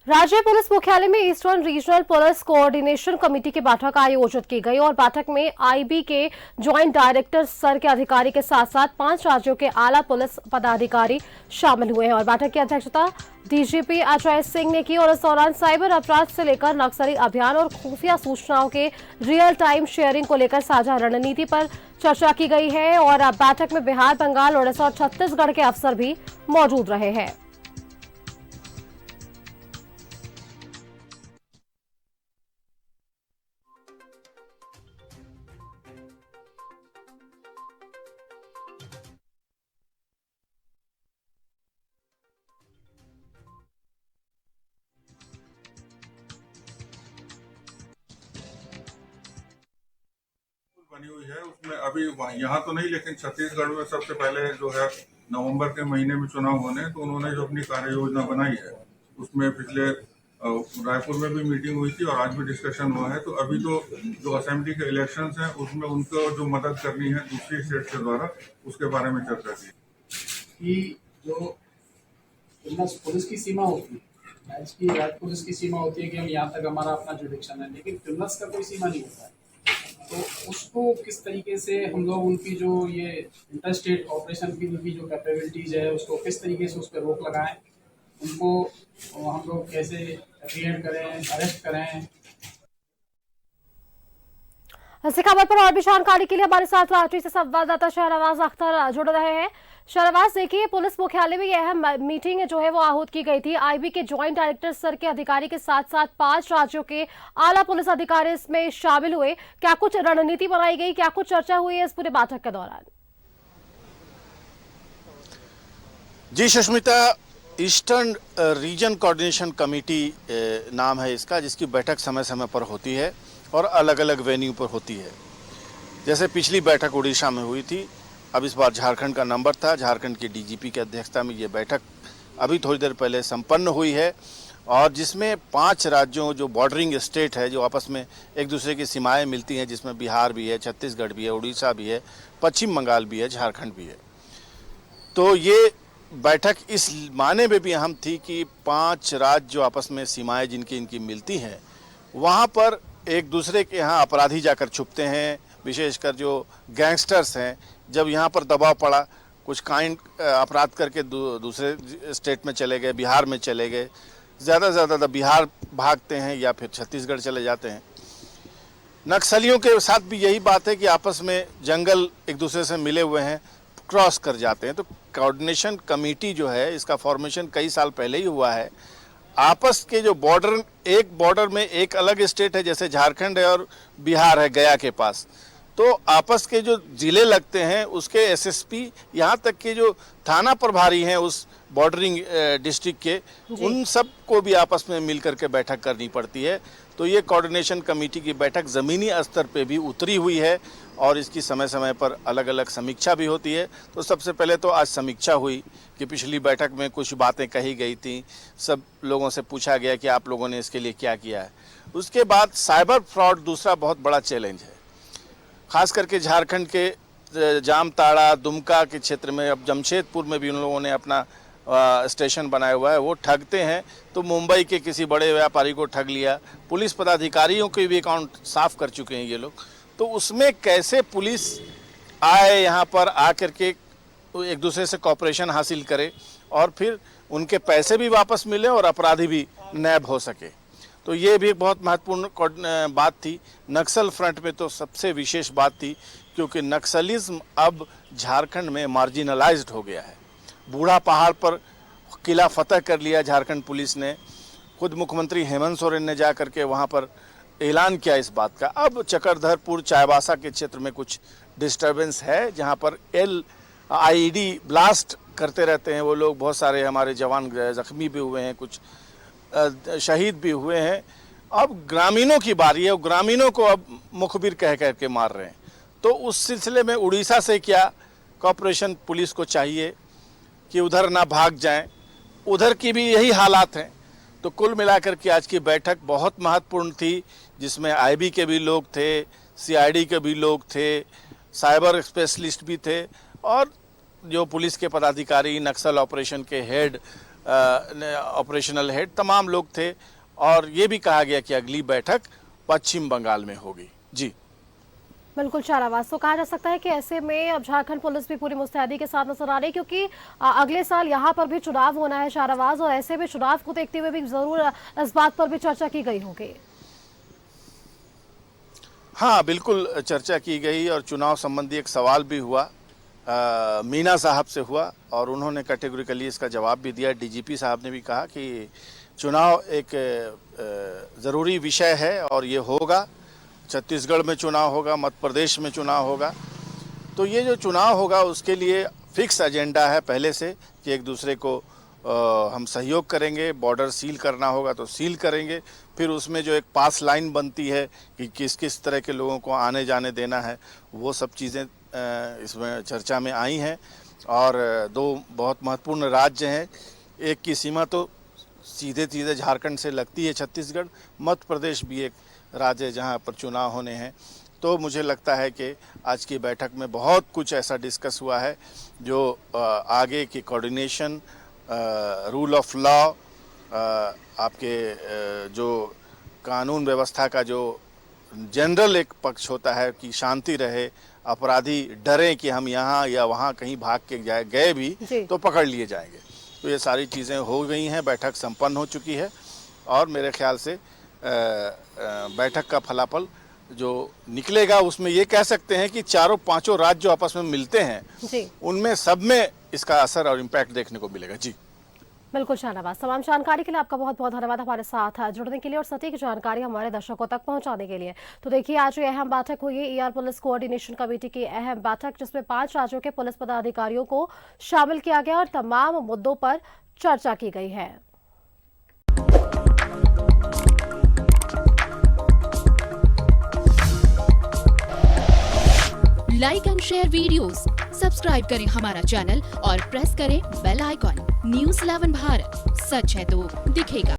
राज्य पुलिस मुख्यालय में eastern regional police coordination committee की बैठक आयोजित की गई और बैठक में आईबी के ज्वाइंट डायरेक्टर स्तर के अधिकारी के साथ साथ 5 राज्यों के आला पुलिस पदाधिकारी शामिल हुए हैं और बैठक की अध्यक्षता डीजीपी अजय सिंह ने की और इस दौरान साइबर अपराध से लेकर नक्सली अभियान और खुफिया सूचनाओं के रियल टाइम शेयरिंग को लेकर साझा रणनीति पर चर्चा की गई है और बैठक में बिहार, बंगाल, उड़ीसा और छत्तीसगढ़ के अफसर भी मौजूद रहे हैं। बनी हुई है उसमें अभी यहाँ तो नहीं, लेकिन छत्तीसगढ़ में सबसे पहले जो है नवंबर के महीने में चुनाव होने, तो उन्होंने जो अपनी कार्य योजना बनाई है उसमें पिछले रायपुर में भी मीटिंग हुई थी और आज भी डिस्कशन हुआ है। तो अभी तो जो असेंबली के इलेक्शंस हैं उसमें उनको जो मदद करनी है दूसरी स्टेट के द्वारा, उसके बारे में चर्चा की। कि जो पुलिस की सीमा होती है, राज्य पुलिस की सीमा होती है कि हम यहाँ तक हमारा अपना जुडिक्शन है, लेकिन क्रिमिनल्स का कोई सीमा नहीं होता है। तो उसको किस तरीके से हम लोग उनकी जो ये इंटर स्टेट ऑपरेशन की उनकी जो कैपेबिलिटीज है उसको किस तरीके से उस पर रोक लगाएं, उनको हम लोग कैसे एप्रीहेंड करें, अरेस्ट करें। इसी खबर पर और भी जानकारी के लिए हमारे साथ रांची से संवाददाता शहनवाज अख्तर जुड़ रहे हैं। शहनवाज, देखिए, पुलिस मुख्यालय में यह मीटिंग जो है वो आहूत की गई थी। आईबी के ज्वाइंट डायरेक्टर स्तर के अधिकारी के साथ साथ 5 राज्यों के आला पुलिस अधिकारी इसमें शामिल हुए। क्या कुछ रणनीति बनाई गई, क्या कुछ चर्चा हुई है इस पूरे बैठक के दौरान? जी Sushmita, Eastern Region Coordination Committee नाम है इसका, जिसकी बैठक समय समय पर होती है और अलग अलग वेन्यू पर होती है। जैसे पिछली बैठक उड़ीसा में हुई थी, अब इस बार झारखंड का नंबर था। झारखंड के डीजीपी की अध्यक्षता में ये बैठक अभी थोड़ी देर पहले संपन्न हुई है और जिसमें 5 राज्यों जो बॉर्डरिंग स्टेट है, जो आपस में एक दूसरे की सीमाएं मिलती हैं, जिसमें बिहार भी है, छत्तीसगढ़ भी है, उड़ीसा भी है, पश्चिम बंगाल भी है, झारखंड भी है। तो ये बैठक इस माने में भी अहम थी कि 5 राज्य जो आपस में सीमाएं जिनकी इनकी मिलती हैं, वहाँ पर एक दूसरे के यहाँ अपराधी जाकर छुपते हैं, विशेषकर जो गैंगस्टर्स हैं। जब यहाँ पर दबाव पड़ा, कुछ अपराध करके दूसरे स्टेट में चले गए, बिहार में चले गए, ज़्यादा से ज़्यादा बिहार भागते हैं या फिर छत्तीसगढ़ चले जाते हैं। नक्सलियों के साथ भी यही बात है कि आपस में जंगल एक दूसरे से मिले हुए हैं, क्रॉस कर जाते हैं। तो कोऑर्डिनेशन कमेटी जो है, इसका फॉर्मेशन कई साल पहले ही हुआ है। आपस के जो बॉर्डर, एक बॉर्डर में एक अलग स्टेट है, जैसे झारखंड है और बिहार है गया के पास, तो आपस के जो जिले लगते हैं उसके एसएसपी, यहाँ तक के जो थाना प्रभारी हैं उस बॉर्डरिंग डिस्ट्रिक्ट के, उन सब को भी आपस में मिलकर के बैठक करनी पड़ती है। तो ये कोऑर्डिनेशन कमेटी की बैठक ज़मीनी स्तर पे भी उतरी हुई है और इसकी समय समय पर अलग अलग समीक्षा भी होती है। तो सबसे पहले तो आज समीक्षा हुई कि पिछली बैठक में कुछ बातें कही गई थी, सब लोगों से पूछा गया कि आप लोगों ने इसके लिए क्या किया है। उसके बाद साइबर फ्रॉड दूसरा बहुत बड़ा चैलेंज है, खास करके झारखंड के जामताड़ा, दुमका के क्षेत्र में। अब जमशेदपुर में भी उन लोगों ने अपना स्टेशन बनाया हुआ है। वो ठगते हैं, तो मुंबई के किसी बड़े व्यापारी को ठग लिया, पुलिस पदाधिकारियों के भी अकाउंट साफ कर चुके हैं ये लोग। तो उसमें कैसे पुलिस आए, यहाँ पर आकर के एक दूसरे से कॉपरेशन हासिल करे और फिर उनके पैसे भी वापस मिले और अपराधी भी नैब हो सके। तो ये भी बहुत महत्वपूर्ण बात थी। नक्सल फ्रंट में तो सबसे विशेष बात थी, क्योंकि नक्सलिज्म अब झारखंड में मार्जिनलाइज्ड हो गया है। बूढ़ा पहाड़ पर किला फतह कर लिया झारखंड पुलिस ने। खुद मुख्यमंत्री हेमंत सोरेन ने जा करके वहाँ पर ऐलान किया इस बात का। अब चक्रधरपुर, चाईबासा के क्षेत्र में कुछ डिस्टर्बेंस है, जहाँ पर आईईडी ब्लास्ट करते रहते हैं वो लोग। बहुत सारे हमारे जवान जख्मी भी हुए हैं, कुछ शहीद भी हुए हैं। अब ग्रामीणों की बारी है, ग्रामीणों को अब मुखबिर कह करके मार रहे हैं। तो उस सिलसिले में उड़ीसा से क्या कॉर्पोरेशन पुलिस को चाहिए कि उधर ना भाग जाएं, उधर की भी यही हालात हैं। तो कुल मिलाकर के आज की बैठक बहुत महत्वपूर्ण थी, जिसमें आईबी के भी लोग थे, सीआईडी के भी लोग थे, साइबर स्पेशलिस्ट भी थे और जो पुलिस के पदाधिकारी, नक्सल ऑपरेशन के हेड ऑपरेशनल हेड तमाम लोग थे और ये भी कहा गया कि अगली बैठक पश्चिम बंगाल में होगी। जी बिल्कुल शाहनवाज, तो कहा जा सकता है कि ऐसे में अब झारखंड पुलिस भी पूरी मुस्तैदी के साथ नजर आ रही है, क्योंकि अगले साल यहाँ पर भी चुनाव होना है शाहनवाज, और ऐसे में चुनाव को देखते हुए भी जरूर इस बात पर भी चर्चा की गई होगी। हाँ, बिल्कुल चर्चा की गई और चुनाव संबंधी एक सवाल भी हुआ, मीना साहब से हुआ और उन्होंने कैटेगोरिकली इसका जवाब भी दिया। डीजीपी साहब ने भी कहा कि चुनाव एक ज़रूरी विषय है और ये होगा, छत्तीसगढ़ में चुनाव होगा, मध्य प्रदेश में चुनाव होगा। तो ये जो चुनाव होगा उसके लिए फिक्स एजेंडा है पहले से कि एक दूसरे को हम सहयोग करेंगे, बॉर्डर सील करना होगा तो सील करेंगे, फिर उसमें जो एक पास लाइन बनती है कि किस किस तरह के लोगों को आने जाने देना है, वो सब चीज़ें इसमें चर्चा में आई हैं। और दो बहुत महत्वपूर्ण राज्य हैं, एक की सीमा तो सीधे सीधे झारखंड से लगती है छत्तीसगढ़, मध्य प्रदेश भी एक राज्य है जहाँ पर चुनाव होने हैं। तो मुझे लगता है कि आज की बैठक में बहुत कुछ ऐसा डिस्कस हुआ है जो आगे की कोऑर्डिनेशन, रूल ऑफ लॉ, आपके जो कानून व्यवस्था का जो जनरल एक पक्ष होता है कि शांति रहे, अपराधी डरें कि हम यहाँ या वहाँ कहीं भाग के गए भी तो पकड़ लिए जाएंगे। तो ये सारी चीज़ें हो गई हैं, बैठक संपन्न हो चुकी है और मेरे ख्याल से बैठक का फलाफल जो निकलेगा उसमें ये कह सकते हैं कि चारों पांचों राज्य जो आपस में मिलते हैं उनमें सब में इसका असर और इम्पैक्ट देखने को मिलेगा। जी बिल्कुल शाहनवाज, तमाम जानकारी के लिए आपका बहुत बहुत धन्यवाद हमारे साथ जुड़ने के लिए और सटीक जानकारी हमारे दर्शकों तक पहुंचाने के लिए। तो देखिए, आज ये अहम बैठक हुई है ईआर पुलिस कोऑर्डिनेशन कमेटी की अहम बैठक, जिसमें 5 राज्यों के पुलिस पदाधिकारियों को शामिल किया गया और तमाम मुद्दों पर चर्चा की गई है। Like and share videos, subscribe करें हमारा चैनल और प्रेस करें बेल आइकॉन। न्यूज़ 11 भारत, सच है तो दिखेगा।